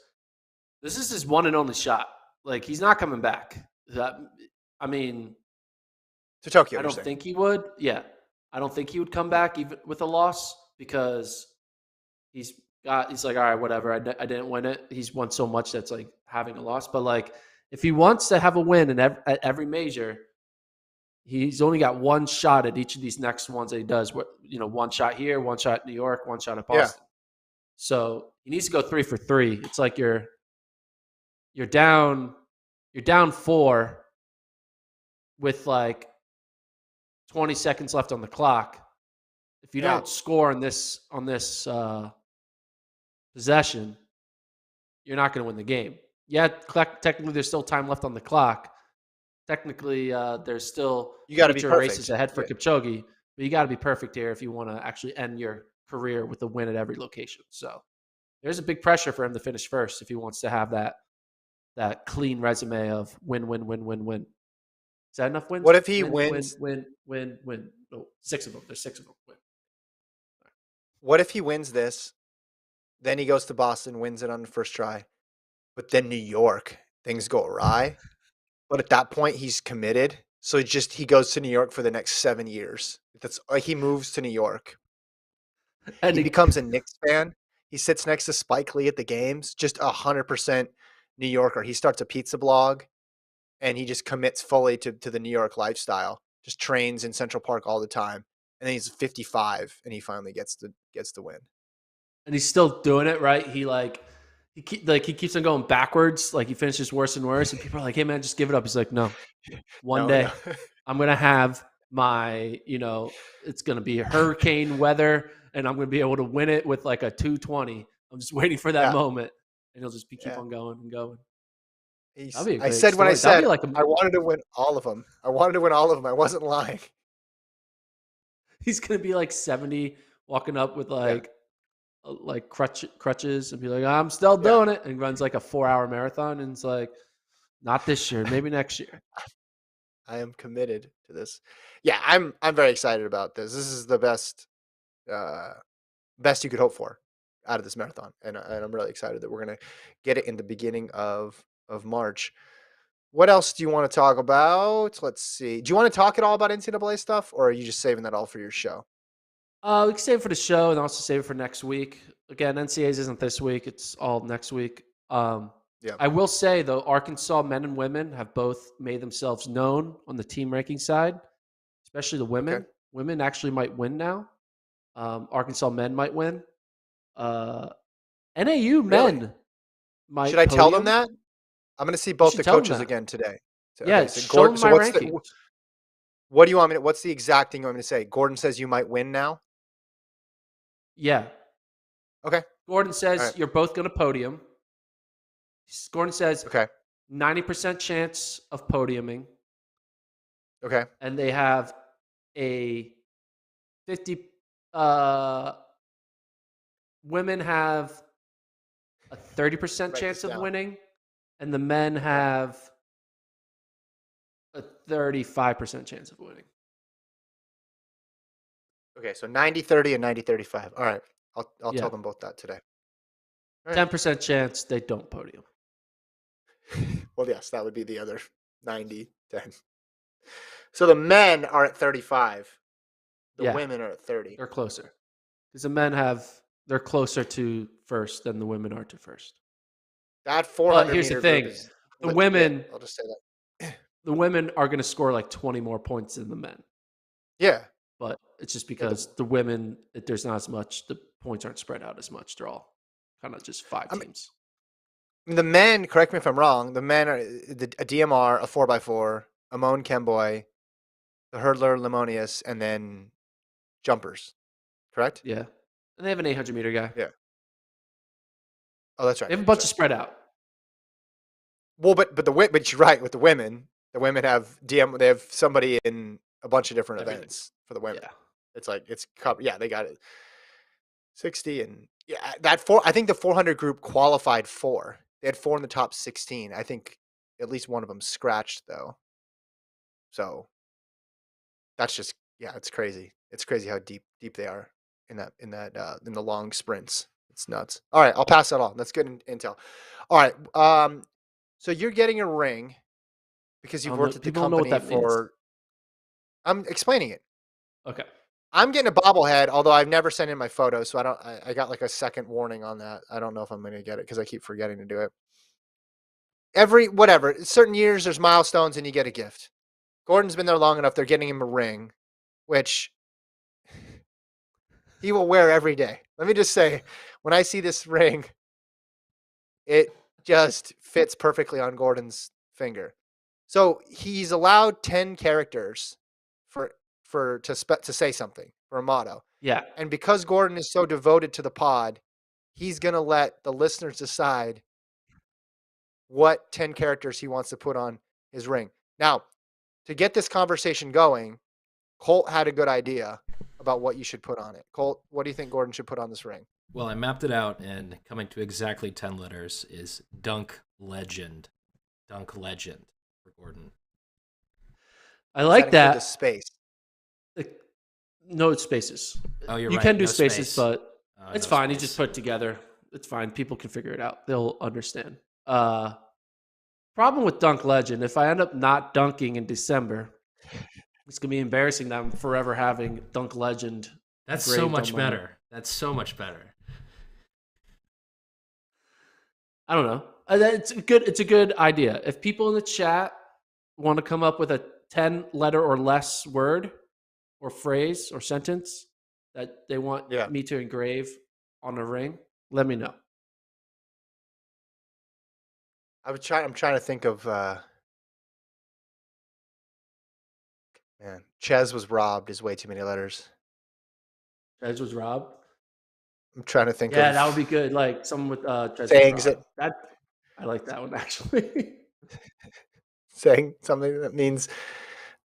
This is his one and only shot. Like, he's not coming back. I mean, To Tokyo, I you're don't saying. think he would. Yeah, I don't think he would come back even with a loss because he's like, all right, whatever. I didn't win it. He's won so much that's like having a loss. But like, if he wants to have a win at every major, he's only got one shot at each of these next ones that he does. One shot here, one shot at New York, one shot at Yeah. Boston. So he needs to go 3 for 3. It's like you're down 4 with like 20 seconds left on the clock. If you don't score on this possession, you're not going to win the game. Yeah, technically there's still time left on the clock. Technically, there's still You got to be future perfect. races ahead for Kipchoge, but you got to be perfect here if you want to actually end your career with a win at every location. So there's a big pressure for him to finish first if he wants to have that clean resume of win, win, win, win, win. Is that enough wins? What if he wins? Win. No, 6 of them. There's 6 of them. Win. What if he wins this, then he goes to Boston, wins it on the first try, but then New York, things go awry. But at that point, he's committed. So he goes to New York for the next 7 years. That's like he moves to New York. And he becomes a Knicks fan. He sits next to Spike Lee at the games, just 100% New Yorker. He starts a pizza blog, and he just commits fully to the New York lifestyle. Just trains in Central Park all the time. And then he's 55, and he finally gets the win. And he's still doing it, right? He keeps on going backwards. Like, he finishes worse and worse, and people are like, "Hey, man, just give it up." He's like, "No, one day I'm gonna have my, it's gonna be hurricane weather, and I'm gonna be able to win it with like a 2:20. I'm just waiting for that moment, and he'll just keep on going and going." I said when I said I wanted to win all of them. I wasn't lying. He's gonna be like 70, walking up with like crutches, and be like, "I'm still doing it," and runs like a 4-hour marathon, and it's like, not this year, maybe next year. I am committed to this. Yeah, I'm very excited about this. This is the best you could hope for out of this marathon, and I'm really excited that we're gonna get it in the beginning of March. What else do you want to talk about? Let's see. Do you want to talk at all about NCAA stuff, or are you just saving that all for your show? We can save it for the show and also save it for next week. Again, NCAAs isn't this week; it's all next week. I will say, though, Arkansas men and women have both made themselves known on the team ranking side, especially the women. Okay. Women actually might win now. Arkansas men might win. NAU men might. Should I tell them that? I'm going to see both the coaches again today. So, show them my rankings. What do you want me to? What's the exact thing you want me to say? Gordon says you might win now. Yeah. Okay. Gordon says you're both going to podium. Gordon says 90% chance of podiuming. Okay. And they have a 50 women have a 30% chance of winning, and the men have a 35% chance of winning. Okay, so 90-30 and 90-35. All right. I'll tell them both that today. 10% chance they don't podium. Well, yes, that would be the other 90-10. So the men are at 35. The women are at 30. They're closer. Because the men they're closer to first than the women are to first. That 400 here's the thing. The women, I'll just say that. The women are going to score like 20 more points than the men. Yeah. But it's just because the women, there's not as much, the points aren't spread out as much. They're all kind of just 5 teams. The men, correct me if I'm wrong, the men are a DMR, a 4x4, Amon Kemboy, the hurdler Lemonius, and then jumpers. correct? Yeah. And they have an 800-meter guy. Yeah. Oh, that's right. They have a That's bunch of right. spread out. Well, but you're right with the women. The women have DM. They have somebody in a bunch of different Everything. events for the women. Yeah. It's like it's covered. Yeah, they got it. 60 and yeah, that four. I think the 400 group qualified 4. They had 4 in the top 16. I think at least one of them scratched though. So that's just it's crazy. It's crazy how deep they are in in the long sprints. It's nuts. All right, I'll pass that on. That's good intel. All right, so you're getting a ring because I you've don't know. worked at the People don't know what company that means. for. I'm explaining it. Okay. I'm getting a bobblehead, although I've never sent in my photos, so I got like a second warning on that. I don't know if I'm going to get it because I keep forgetting to do it. Whatever, certain years there's milestones and you get a gift. Gordon's been there long enough. They're getting him a ring, which he will wear every day. Let me just say, when I see this ring, it just fits perfectly on Gordon's finger. So he's allowed 10 characters to say something for a motto. Yeah. And because Gordon is so devoted to the pod, he's going to let the listeners decide what 10 characters he wants to put on his ring. Now, to get this conversation going, Colt had a good idea about what you should put on it. Colt, what do you think Gordon should put on this ring? Well, I mapped it out, and coming to exactly 10 letters is Dunk Legend. Dunk Legend for Gordon. I like that. that. Space. No spaces. Oh, you're you right. can do No spaces, space. but it's No fine. space. You just put it together. It's fine. People can figure it out. They'll understand. Problem with Dunk Legend, if I end up not dunking in December, it's going to be embarrassing that I'm forever having Dunk Legend. That's so much better. That's so much better. I don't know. It's a good idea. If people in the chat want to come up with a 10-letter or less word or phrase or sentence that they want me to engrave on a ring, let me know. I'm trying to think of man. Ches was robbed is way too many letters. Ches was robbed. I'm trying to think of that would be good. Like someone with Ches sayings was robbed. That I like that one actually. Saying something that means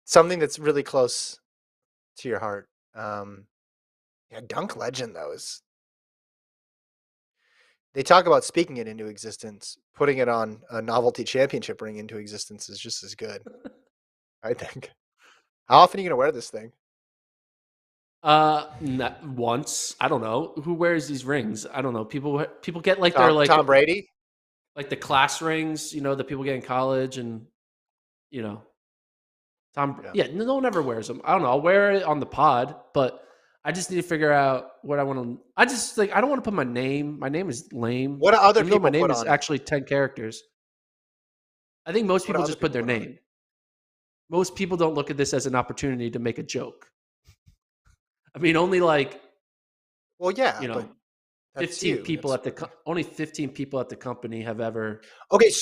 something that's really close to your heart. Dunk Legend though is. They talk about speaking it into existence. Putting it on a novelty championship ring into existence is just as good. I think. How often are you going to wear this thing? Once. I don't know. Who wears these rings? I don't know. People get like Tom Brady? Like the class rings, that people get in college and no one ever wears them. I don't know. I'll wear it on the pod, but I just need to figure out what I want to. I don't want to put my name. My name is lame. What do other people my name put is on actually 10 characters. I think most people just put their name. Most people don't look at this as an opportunity to make a joke. I mean, only like, well, yeah, but 15 people only 15 people at the company have ever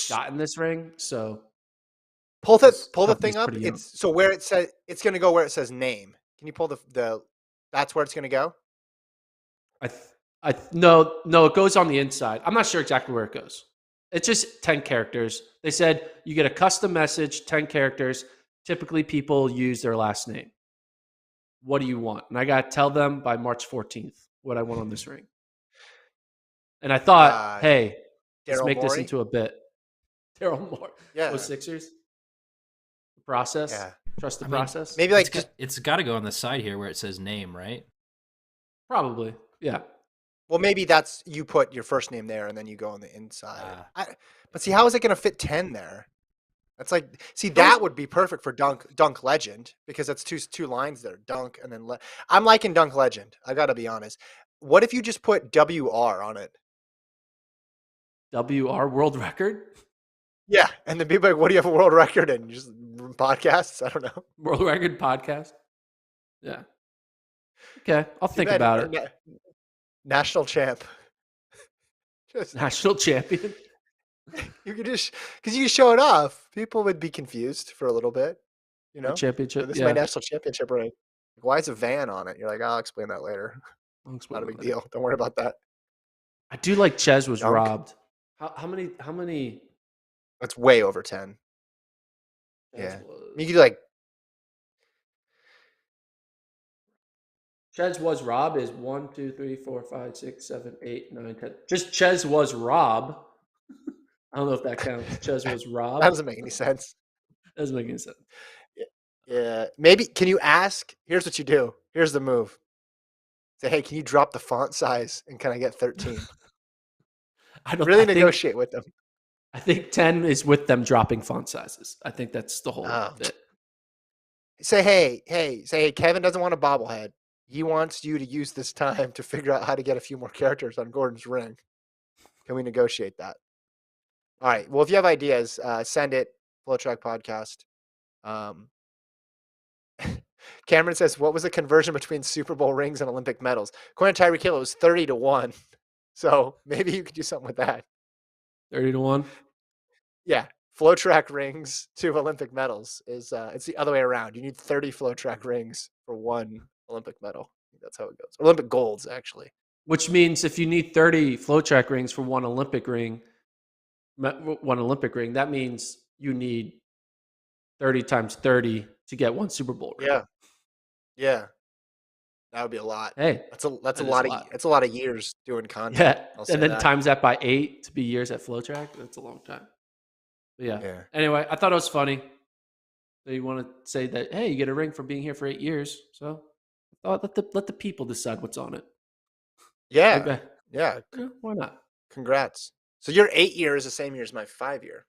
gotten this ring. So pull the thing up. It's so where it says it's going to go where it says name. Can you pull the that's where it's going to go? No, it goes on the inside. I'm not sure exactly where it goes. It's just 10 characters. They said you get a custom message, 10 characters. Typically people use their last name. What do you want? And I got to tell them by March 14th what I want on this ring. And I thought, hey, let's make this into a bit. Daryl Moore. Yeah. Sixers. The process. Yeah. Trust the process. Maybe like it's got to go on the side here where it says name, right? Probably. Yeah. Well, maybe that's you put your first name there and then you go on the inside. But see, how is it going to fit 10 there? That's like, that would be perfect for Dunk Legend because that's two lines there. Dunk and then I'm liking Dunk Legend. I got to be honest. What if you just put WR on it? WR world record? Yeah, and then people like, what do you have a world record in? Just podcasts? I don't know. World record podcast? Yeah. Okay, I'll think about it. National champ. National champion. You could just because you show it off, people would be confused for a little bit. Championship. This is my national championship ring. Why is a van on it? You're like, I'll explain that later. Not a big deal. Don't worry about that. I do like Ches was Dunk? robbed. How many? That's way over 10. Ches Yeah. was, You could do like Ches was robbed is 1, 2, 3, 4, 5, 6, 7, 8, 9, 10. Just Ches was robbed. I don't know if that counts. Ches was that robbed. doesn't make any sense. Doesn't make any sense. Yeah. Maybe can you ask? Here's what you do. Here's the move. Say, hey, can you drop the font size and can I get 13? Really negotiate with them. I think 10 is with them dropping font sizes. I think that's the whole bit. Say, hey, Kevin doesn't want a bobblehead. He wants you to use this time to figure out how to get a few more characters on Gordon's ring. Can we negotiate that? All right. Well, if you have ideas, send it. FloTrack podcast. Cameron says, what was the conversion between Super Bowl rings and Olympic medals? According to Tyreek Hill, it was 30-1. So maybe you could do something with that. 30-1? Yeah. FloTrack rings to Olympic medals is it's the other way around. You need 30 FloTrack rings for one Olympic medal. That's how it goes. Olympic golds, actually. Which means if you need 30 FloTrack rings for one Olympic ring, that means you need 30 times 30 to get one Super Bowl ring. Yeah. That would be a lot. Hey, that's a lot of years doing content. Yeah, and then times that by 8 to be years at FloTrack. That's a long time. But yeah. Anyway, I thought it was funny that you want to say that. Hey, you get a ring for being here for 8 years. So I thought let the people decide what's on it. Yeah. Okay. Yeah. Why not? Congrats. So your 8 year is the same year as my 5 year,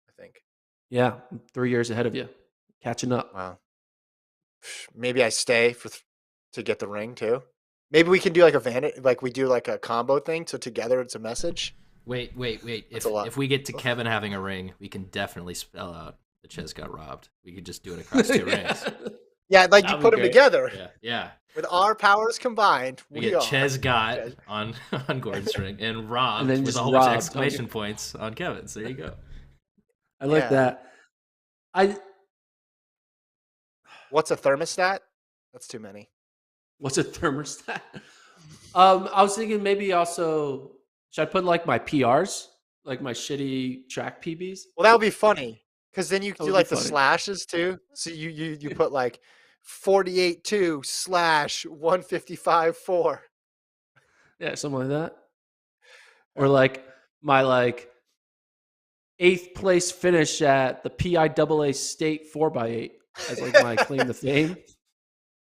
I think. Yeah, I'm 3 years ahead of you, catching up. Wow. Maybe I stay to get the ring too. Maybe we can do like we do like a combo thing. So together it's a message. Wait. If we get to Kevin having a ring, we can definitely spell out the Ches got robbed. We could just do it across 2 rings. Yeah, like you put them together. Yeah. With our powers combined, we get Ches got on Gordon's ring and robbed with a whole bunch of exclamation points on Kevin's. There you go. I like that. What's a thermostat? That's too many. What's a thermostat? I was thinking maybe also should I put like my PRs, like my shitty track PBs? Well, that would be funny because then you can do like the slashes too. So you put like 48.2/155.4. Yeah, something like that. Or like my 8th place finish at the PIAA State 4x8 as like my claim to fame.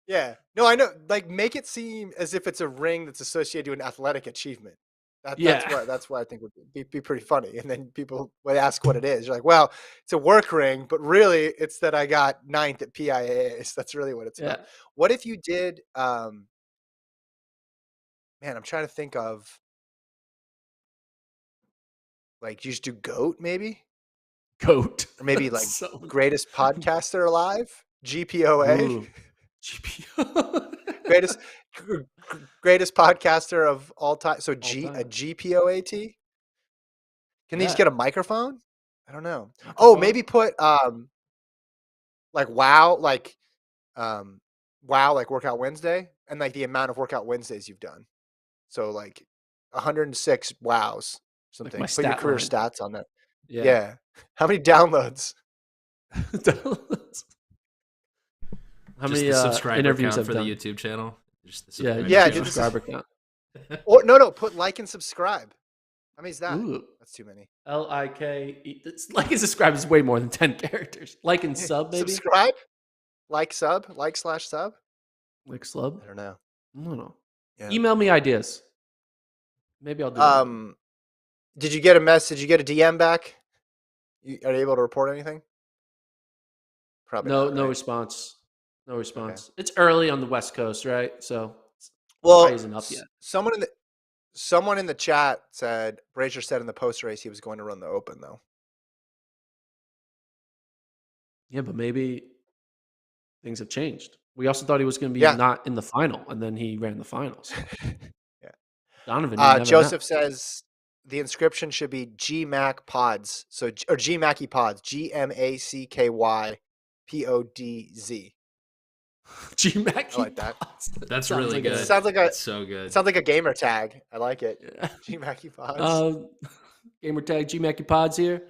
Yeah. No, I know. Like, make it seem as if it's a ring that's associated to an athletic achievement. That's what I think would be pretty funny. And then people would ask what it is. You're like, well, it's a work ring, but really it's that I got 9th at PIAs. That's really what it's about. What if you did, man, I'm trying to think of, like, you just do GOAT maybe? GOAT. Or maybe like greatest podcaster alive? GPOA? Ooh. GPO. greatest podcaster of all time. So a GPOAT. Can they just get a microphone? I don't know. Oh, maybe put like wow, like Workout Wednesday, and like the amount of Workout Wednesdays you've done. So like 106 wows, something. Like put your career stats on that. Yeah. How many downloads? How just many the subscriber interviews count for done? the YouTube channel? Just the subscriber count. Or no, put like and subscribe. How many is that? Ooh. That's too many. LIK. Like and subscribe is way more than 10 characters. Like and sub, maybe? Subscribe? Like/sub? Like slub? I don't know. No. Yeah. Email me ideas. Maybe I'll do that. Did you get a message? Did you get a DM back? Are you able to report anything? Probably not, no right? response. No response. Okay. It's early on the West Coast, right? So well, isn't up yet. Someone in the chat said Brazier said in the post race he was going to run the Open though. Yeah, but maybe things have changed. We also thought he was going to be not in the final, and then he ran the finals. Yeah. Donovan. Joseph says the inscription should be GMAC Pods. So or GMACY Pods. GMACKY PODZ. G-Mac. I like that. That's Sounds really like good. It sounds like a That's so good. it sounds like a gamer tag. I like it. Yeah. G-Mackey Pods. Gamer tag G-Mackey Pods here,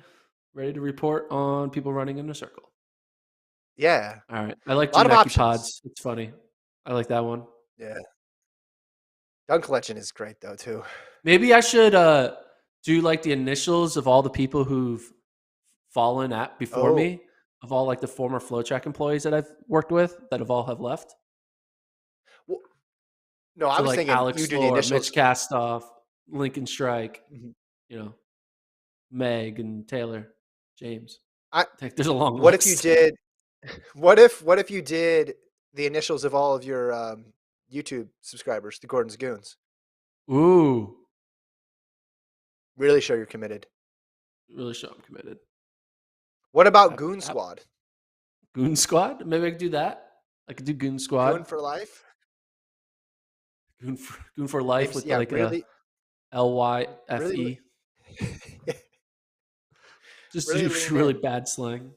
ready to report on people running in a circle. Yeah. All right. I like A lot of G-Mackey options. Pods. It's funny. I like that one. Yeah. Dunk collection is great though too. Maybe I should do like the initials of all the people who've fallen at before Oh. me, of all like the former FloTrack employees that I've worked with that have left. Well, no, I So was like thinking Alex you do the Lore, initials. Mitch Castoff, Lincoln Strike, Mhm. you know, Meg and Taylor, James. I- There's a long What list. if you did? What if you did the initials of all of your YouTube subscribers, the Gordon's Goons? Ooh, Really show you're committed. really show I'm committed. What about That- Goon that- Squad? Goon Squad? Maybe I could do that. I could do Goon Squad. Goon for life. Goon for life Maybe, with yeah, like really, a LYFE. really, Just really do lean really in. bad slang.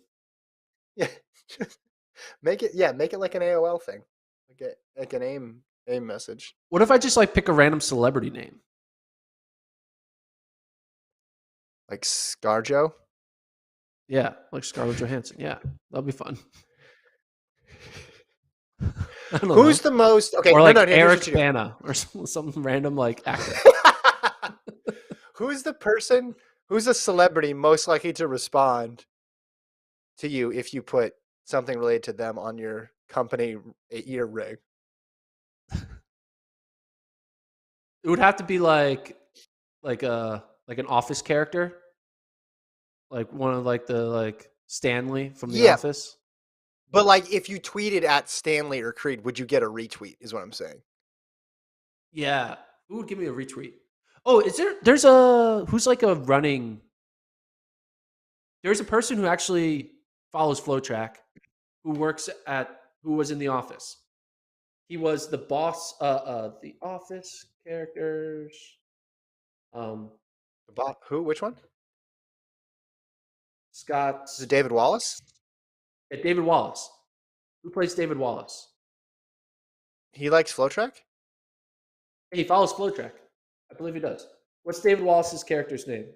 Yeah, make it like an AOL thing, like an AIM message. What if I just like pick a random celebrity name? Like ScarJo. Yeah, like Scarlett Johansson. Yeah, that'll be fun. I don't Who's know. the most okay? Or like no, here's Eric what you do. Bana or some random like actor. Who's the person? Who's a celebrity most likely to respond to you if you put something related to them on your company ear rig? It would have to be like an Office character, like one of like the like Stanley from The Yeah. Office. But like, if you tweeted at Stanley or Creed, would you get a retweet? Is what I'm saying. Yeah, who would give me a retweet? Oh, is there? There's a who's like a running. There's a person who actually follows FloTrack, who was in The Office. He was the boss. The Office characters. Who? Which one? Scott. Is it David Wallace? Yeah, David Wallace. Who plays David Wallace? He likes FloTrack? He follows FloTrack. I believe he does. What's David Wallace's character's name?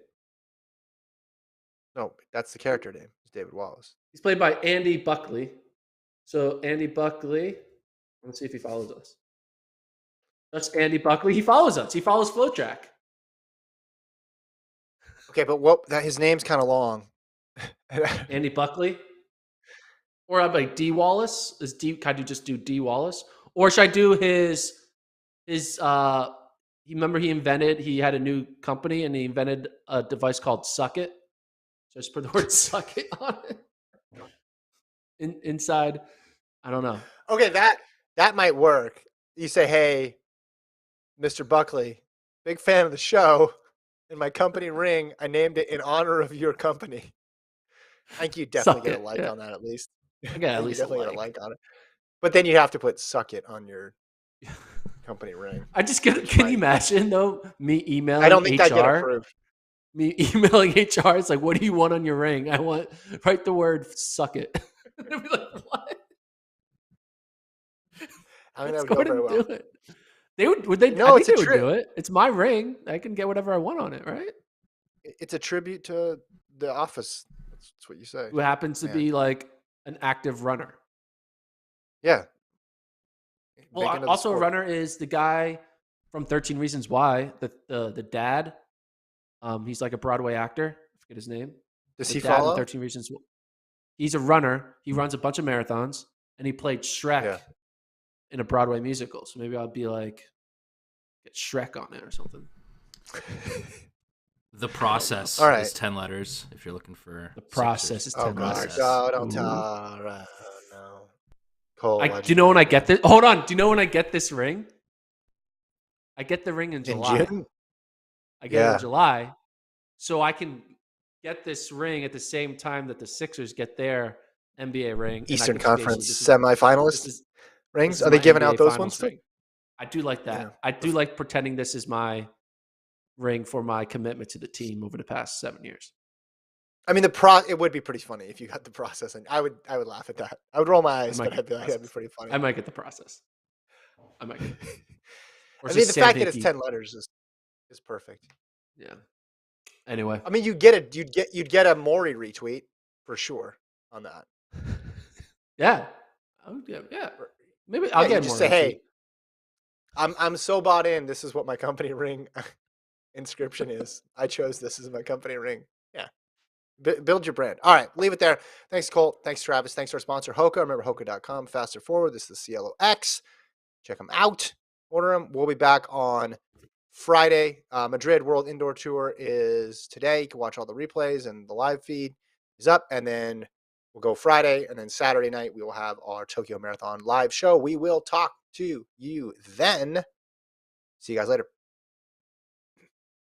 No, that's the character name. It's David Wallace. He's played by Andy Buckley. So Andy Buckley. Let's see if he follows us. That's Andy Buckley. He follows us. He follows FloTrack. Okay, but his name's kind of long. Andy Buckley. Or I'm like D Wallace. Can I just do D Wallace? Or should I do his remember he had a new company and he invented a device called Suck It. Just put the word Suck It on it. Inside. I don't know. Okay, that might work. You say, "Hey, Mr. Buckley, big fan of the show. In my company ring, I named it in honor of your company." I think you definitely get a like on that at least. I get at least a definitely like. get a like on it. But then you have to put "suck it" on your company ring. I just can you imagine though me emailing I don't think HR? that get approved. Me emailing HR, it's like, what do you want on your ring? I want write the word "suck it." They'd be like, what? I mean, that Let's would go go ahead very and well. do it. They would they? No, I it's think a they would do it. It's my ring. I can get whatever I want on it, right? It's a tribute to The Office. That's what you say. Who happens to Man. be like an active runner? Yeah. Well, Big into the also a sport. runner is the guy from 13 Reasons Why, the dad. He's like a Broadway actor. I forget his name. Does The he dad in follow? 13 Reasons. He's a runner. He runs a bunch of marathons, and he played Shrek in a Broadway musical. So maybe I'll be like, get Shrek on it or something. The Process All right. is 10 letters if you're looking for The Process is 10 Oh my letters. God! Ooh. No. Cole, Do you know when I get this? Hold on. Do you know when I get this ring? I get the ring in July. In June? I get it in July. So I can get this ring at the same time that the Sixers get their NBA ring. Eastern and I can Conference say, semifinalist rings? Are they giving out those ones too? ring. I do like that. Yeah. I do like pretending this is my ring for my commitment to the team over the past 7 years. I mean, it would be pretty funny if you got the process, and I would laugh at that. I would roll my eyes, but I'd be like, that'd be pretty funny. I might get the process. I might get it. Or I mean, just the Sam fact that it's Hinkie. 10 letters is perfect. Yeah. Anyway. I mean, you'd get a Maury retweet for sure on that. Yeah. Yeah. Maybe I'll Yeah, get you more. just say, hey, I'm so bought in. This is what my company ring inscription is. I chose this as my company ring. Yeah. Build your brand. All right, leave it there. Thanks, Colt. Thanks, Travis. Thanks to our sponsor, Hoka. Remember, Hoka.com, faster forward. This is the CLOX. Check them out. Order them. We'll be back on Friday. Madrid World Indoor Tour is today. You can watch all the replays, and the live feed is up. And then we'll go Friday. And then Saturday night, we will have our Tokyo Marathon live show. We will talk to you then. See you guys later.